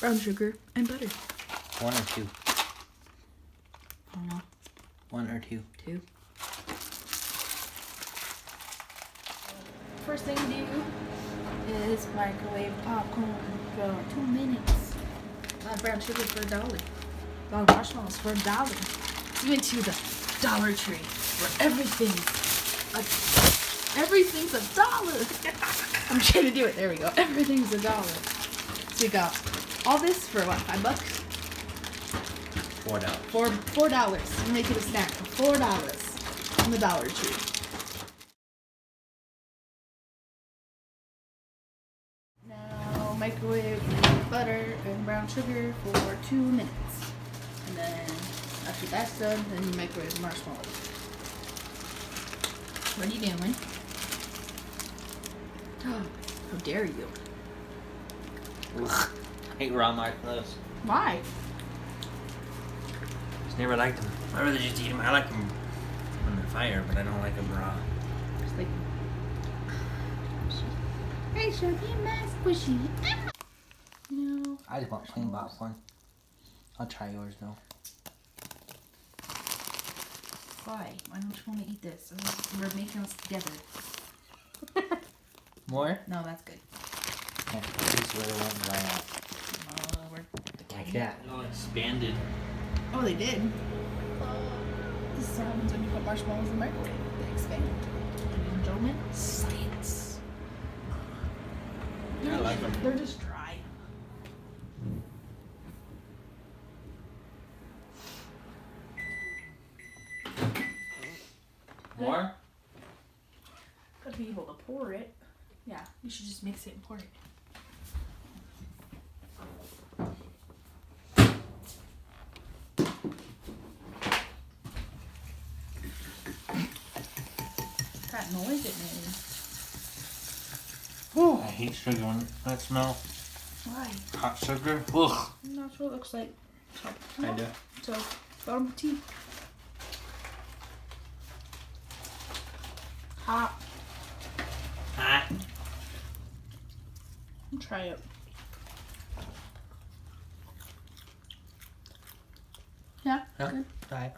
brown sugar, and butter. 1 or 2? I don't know. 1 or 2? 2. First thing to do is microwave popcorn for 2 minutes. Brown sugar for $1. Marshmallows for $1. You went to the Dollar Tree where everything's $1. I'm trying to do it. There we go. Everything's $1. So we got all this for what? $5? $4. $4. You make it a snack for $4 from the Dollar Tree. Now microwave butter and brown sugar for 2 minutes. And then after that's done, then you microwave marshmallows. What are you doing? How dare you? Ugh. I hate raw marshmallows. Why? Just never liked them. I'd rather just eat them. I like them on the fire, but I don't like them raw. Just like, hey, should be my squishy. No. I just want plain popcorn. I'll try yours though. Why? Why don't you want to eat this? We're making this together. More? No, that's good. Yeah, these really won't dry out. Like that. Oh, expanded. Oh, they did. This is what happens when you put marshmallows in the microwave. They expand. Ladies and gentlemen, science. I like them. They're just dry. More? Gotta be able to pour it. Yeah, you should just mix it and pour it. That noise it made. Oh, I hate sugar when I smell Why? hot sugar. Ugh. That's what it looks like. Kinda. So, bottom of tea. Hot. Hot. Try it. Yeah. Yeah. Good. Try it.